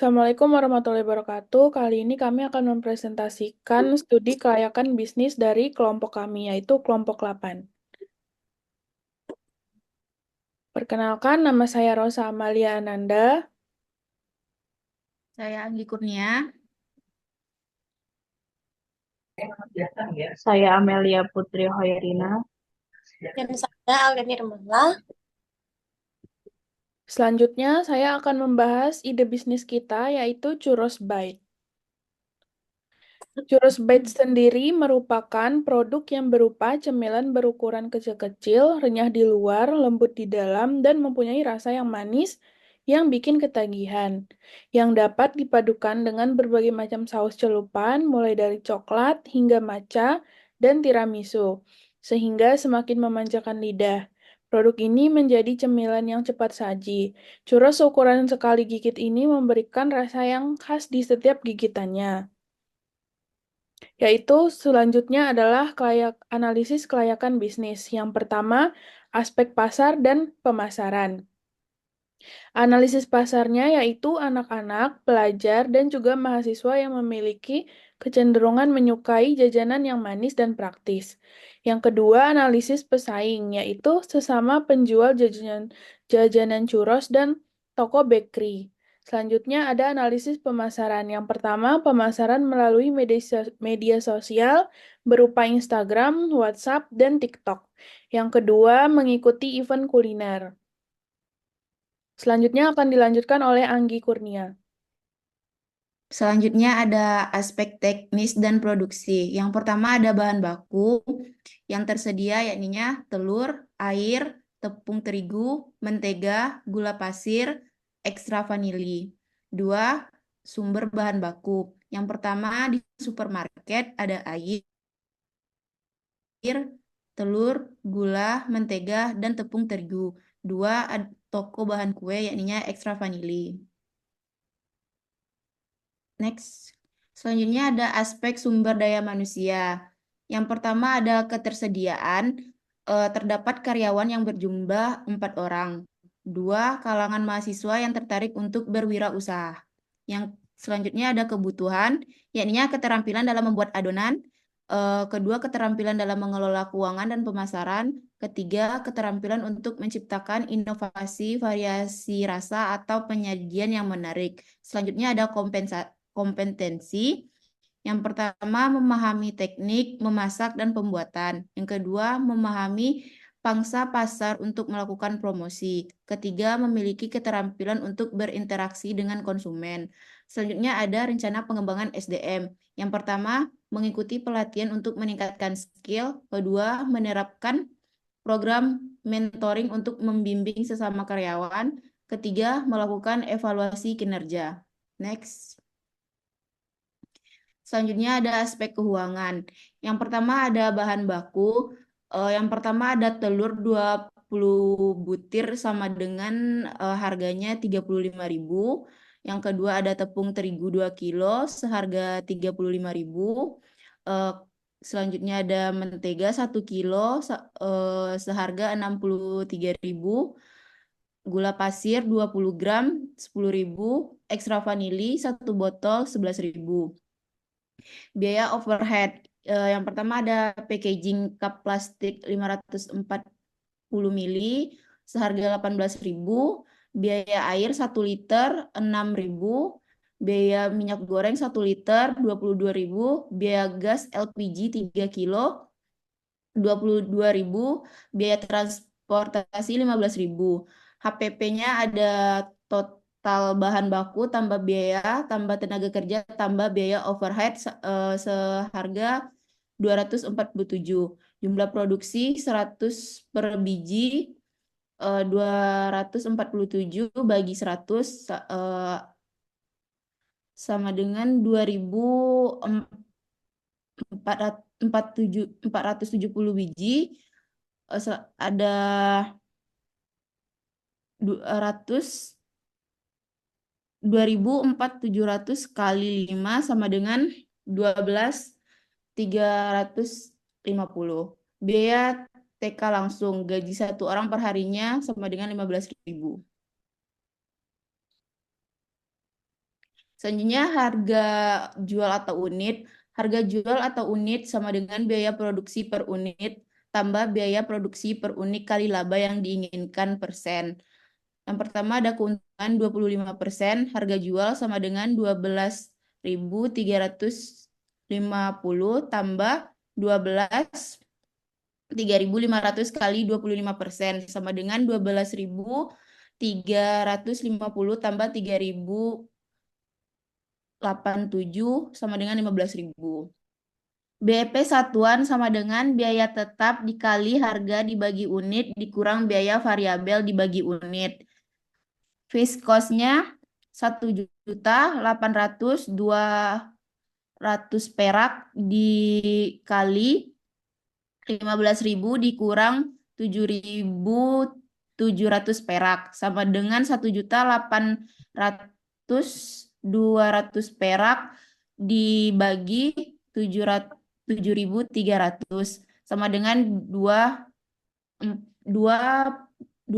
Assalamualaikum warahmatullahi wabarakatuh. Kali ini kami akan mempresentasikan studi kelayakan bisnis dari kelompok kami, yaitu kelompok 8. Perkenalkan, nama saya Rosa Amalia Ananda. Saya Anggi Kurnia. Saya Amelia Putri Hoirina. Dan saya Alda Nirmala. Selanjutnya, saya akan membahas ide bisnis kita, yaitu Churros Bite. Churros Bite sendiri merupakan produk yang berupa cemilan berukuran kecil-kecil, renyah di luar, lembut di dalam, dan mempunyai rasa yang manis yang bikin ketagihan, yang dapat dipadukan dengan berbagai macam saus celupan, mulai dari coklat hingga matcha dan tiramisu, sehingga semakin memanjakan lidah. Produk ini menjadi cemilan yang cepat saji. Churros ukuran sekali gigit ini memberikan rasa yang khas di setiap gigitannya. Yaitu selanjutnya adalah analisis kelayakan bisnis. Yang pertama, aspek pasar dan pemasaran. Analisis pasarnya yaitu anak-anak, pelajar, dan juga mahasiswa yang memiliki kecenderungan menyukai jajanan yang manis dan praktis. Yang kedua, analisis pesaing, yaitu sesama penjual jajanan churros dan toko bakery. Selanjutnya ada analisis pemasaran. Yang pertama, pemasaran melalui media sosial berupa Instagram, WhatsApp, dan TikTok. Yang kedua, mengikuti event kuliner. Selanjutnya akan dilanjutkan oleh Anggi Kurnia. Selanjutnya ada aspek teknis dan produksi. Yang pertama ada bahan baku yang tersedia yakni telur, air, tepung terigu, mentega, gula pasir, ekstra vanili. Dua, sumber bahan baku. Yang pertama di supermarket ada air, telur, gula, mentega, dan tepung terigu. Dua, toko bahan kue yakni ekstra vanili. Next. Selanjutnya ada aspek sumber daya manusia. Yang pertama ada ketersediaan, terdapat karyawan yang berjumlah 4 orang. Dua, kalangan mahasiswa yang tertarik untuk berwirausaha. Yang selanjutnya ada kebutuhan, yakni keterampilan dalam membuat adonan. Kedua, keterampilan dalam mengelola keuangan dan pemasaran. Ketiga, keterampilan untuk menciptakan inovasi, variasi rasa, atau penyajian yang menarik. Selanjutnya ada kompetensi. Yang pertama, memahami teknik, memasak, dan pembuatan. Yang kedua, memahami pangsa pasar untuk melakukan promosi. Ketiga, memiliki keterampilan untuk berinteraksi dengan konsumen. Selanjutnya ada rencana pengembangan SDM. Yang pertama, mengikuti pelatihan untuk meningkatkan skill. Kedua, menerapkan program mentoring untuk membimbing sesama karyawan. Ketiga, melakukan evaluasi kinerja. Next. Selanjutnya ada aspek keuangan. Yang pertama ada bahan baku. Yang pertama ada telur 20 butir sama dengan harganya 35.000. Yang kedua ada tepung terigu 2 kilo seharga 35.000. Eh, Selanjutnya ada mentega 1 kilo seharga 63.000. Gula pasir 20 gram 10.000. Ekstra vanili 1 botol 11.000. Biaya overhead. Yang pertama ada packaging cup plastik 540 mili seharga 18.000. Biaya air 1 liter 6.000. Biaya minyak goreng 1 liter 22.000. Biaya gas LPG 3 kilo 22.000. Biaya transportasi 15.000. HPP-nya ada total bahan baku tambah biaya, tambah tenaga kerja, tambah biaya overhead seharga 247. Jumlah produksi 100 per biji, 247 bagi 100 sama dengan 2.470 biji. Ada 200 2.400 kali 5 sama dengan 12.350. Biaya TK langsung gaji 1 orang per harinya sama dengan 15.000. Selanjutnya harga jual atau unit. Harga jual atau unit sama dengan biaya produksi per unit tambah biaya produksi per unit kali laba yang diinginkan persen. Yang pertama ada keuntungan 25%, harga jual sama dengan 12.350 tambah 3.500 kali 25% sama dengan 12.350 tambah 3.087 sama dengan 15.000. BEP satuan sama dengan biaya tetap dikali harga dibagi unit dikurang biaya variabel dibagi unit. Fixed cost-nya 1.800.200 perak dikali 15.000 dikurang 7.700 perak sama dengan 1.800.200 perak dibagi 7.300 sama dengan 246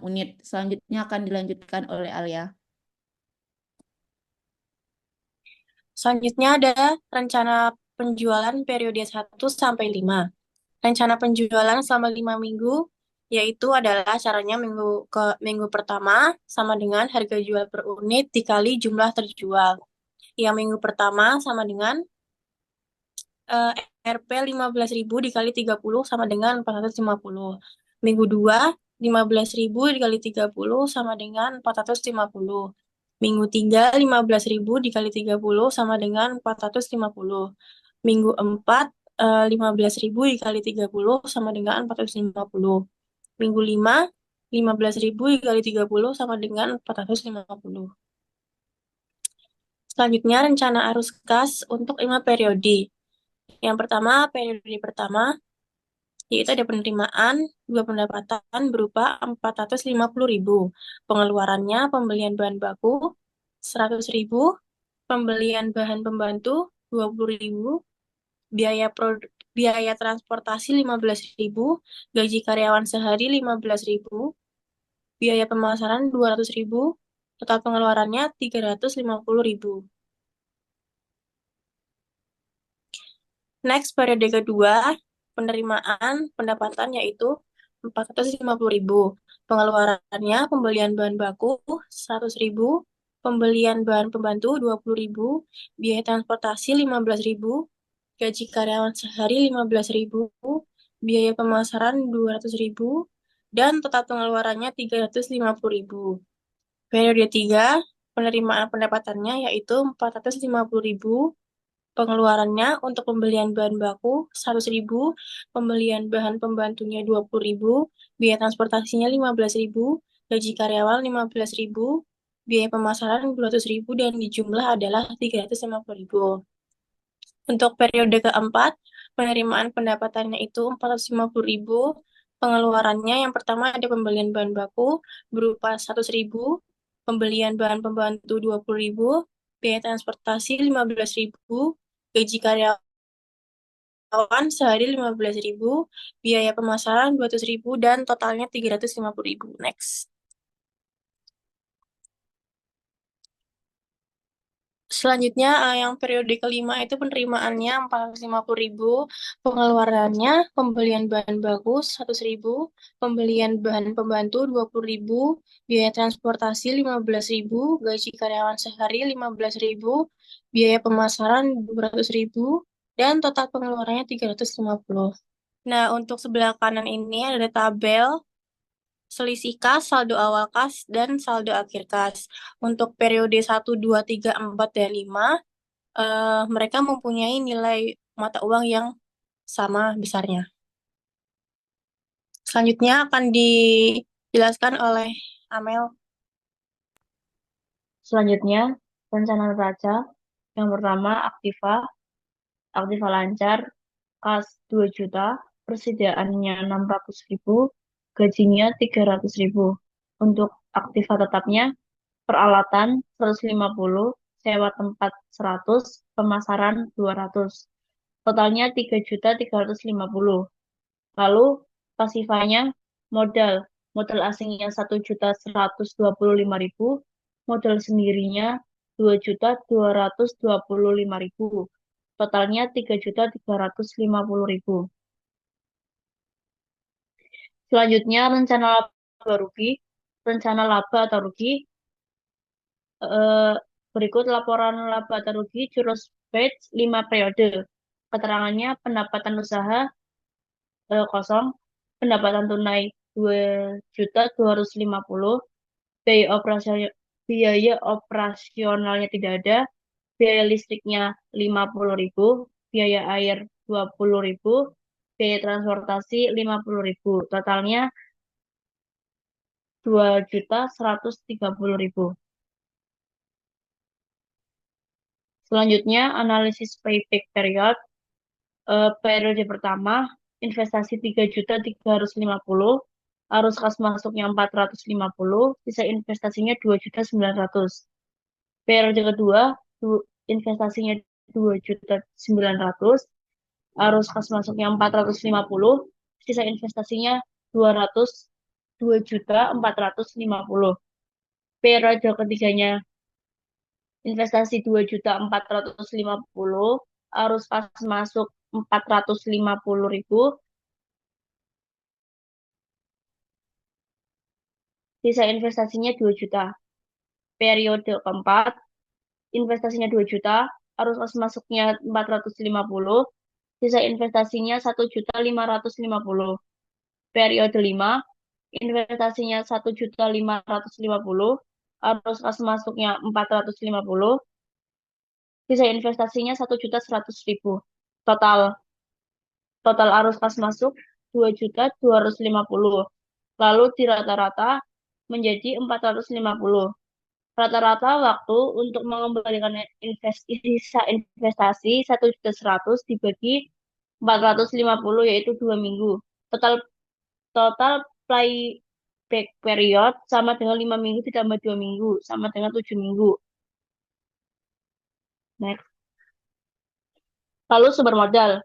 unit. Selanjutnya akan dilanjutkan oleh Alia. Selanjutnya ada rencana penjualan periode 1 sampai 5. Rencana penjualan selama 5 minggu yaitu adalah caranya minggu pertama sama dengan harga jual per unit dikali jumlah terjual. Yang minggu pertama sama dengan Rp 15.000 dikali 30 sama dengan 450. Minggu 2, 15.000 dikali 30 sama dengan 450. Minggu 3, 15.000 dikali 30 sama dengan 450. Minggu 4, 15.000 dikali 30 sama dengan 450. Minggu 5, 15.000 dikali 30 sama dengan 450. Selanjutnya rencana arus kas untuk 5 periode. Yang pertama, periode pertama, yaitu ada penerimaan 2 pendapatan berupa 450.000. Pengeluarannya pembelian bahan baku 100.000, pembelian bahan pembantu 20.000, biaya transportasi 15.000, gaji karyawan sehari 15.000, biaya pemasaran 200.000, total pengeluarannya 350.000. Next, periode kedua, penerimaan pendapatan yaitu 450.000. Pengeluarannya pembelian bahan baku 100.000, pembelian bahan pembantu 20.000, biaya transportasi 15.000, gaji karyawan sehari 15.000, biaya pemasaran 200.000, dan total pengeluarannya 350.000. Periode 3, penerimaan pendapatannya yaitu 450.000. Pengeluarannya untuk pembelian bahan baku 100.000, pembelian bahan pembantunya 20.000, biaya transportasinya 15.000, gaji karyawan 15.000, biaya pemasaran 200.000, dan di jumlah adalah 350.000. Untuk periode keempat, penerimaan pendapatannya itu 450.000, pengeluarannya yang pertama ada pembelian bahan baku berupa 100.000, pembelian bahan pembantu 20.000, biaya transportasi 15.000, gaji karyawan sehari 15.000, biaya pemasaran 200.000, dan totalnya 350.000. Next. Selanjutnya, yang periode kelima itu penerimaannya 450.000, pengeluarannya pembelian bahan baku 100.000, pembelian bahan pembantu 20.000, biaya transportasi 15.000, gaji karyawan sehari 15.000, biaya pemasaran 200.000, dan total pengeluarannya 350. Nah, untuk sebelah kanan ini ada tabel selisih kas, saldo awal kas, dan saldo akhir kas. Untuk periode 1, 2, 3, 4, dan 5, mereka mempunyai nilai mata uang yang sama besarnya. Selanjutnya akan dijelaskan oleh Amel. Selanjutnya, rencana neraca. Yang pertama, aktiva. Aktiva lancar, kas 2 juta, persediaannya 600.000, gajinya 300.000. Untuk aktiva tetapnya, peralatan 150, sewa tempat 100, pemasaran 200. Totalnya 3.350. Lalu pasifanya modal asingnya 1.125.000, modal sendirinya 2.225.000. Totalnya 3.350.000. Selanjutnya, rencana laba rugi. Rencana laba atau rugi. Berikut laporan laba atau rugi Juros Batch 5 periode. Keterangannya, pendapatan usaha kosong, pendapatan tunai 2.250, biaya operasionalnya tidak ada, biaya listriknya 50.000, biaya air 20.000, biaya transportasi 50.000. Totalnya 2.130.000. Selanjutnya, analisis payback period. Periode pertama, investasi 3.350, arus kas masuknya 450, sisa investasinya 2.900. Periode kedua, investasinya 2.900, arus kas masuknya 450, sisa investasinya 2.450. Periode ketiganya, investasi 2.450, arus kas masuk 450.000, sisa investasinya 2 juta. Periode keempat, investasinya 2 juta, arus kas masuknya 450, sisa investasinya 1.550. Periode 5, investasinya 1.550, arus kas masuknya 450, sisa investasinya 1.100.000. Total arus kas masuk 2.250. Lalu di rata-rata menjadi 450. Rata-rata waktu untuk mengembalikan sisa investasi 1.100.000 dibagi 450 yaitu 2 minggu. Total playback period sama dengan 5 minggu ditambah 2 minggu sama dengan 7 minggu. Next. Lalu sumber modal.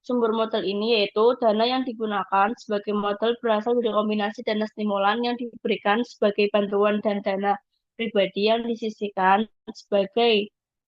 Sumber modal ini yaitu dana yang digunakan sebagai modal berasal dari kombinasi dana stimulan yang diberikan sebagai bantuan dan dana pribadi yang disisihkan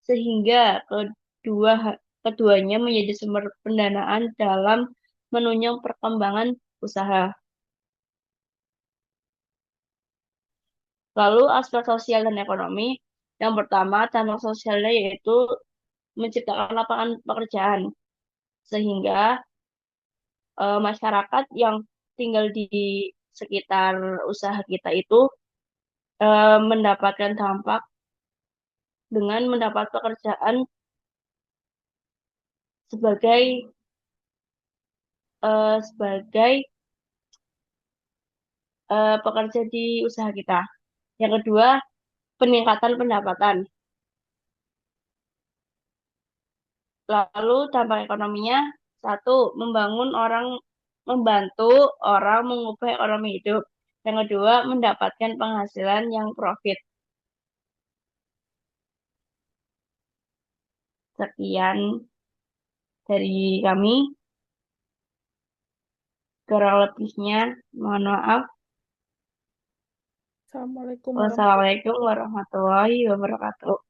sehingga keduanya menjadi sumber pendanaan dalam menunjang perkembangan usaha. Lalu aspek sosial dan ekonomi. Yang pertama, dampak sosialnya yaitu menciptakan lapangan pekerjaan. Sehingga masyarakat yang tinggal di sekitar usaha kita itu mendapatkan dampak dengan mendapat pekerjaan sebagai pekerja di usaha kita. Yang kedua, peningkatan pendapatan. Lalu dampak ekonominya, satu, membantu orang mengubah ekonomi hidup. Yang kedua, mendapatkan penghasilan yang profit. Sekian dari kami. Kurang lebihnya, mohon maaf. Assalamualaikum Wassalamualaikum warahmatullahi wabarakatuh.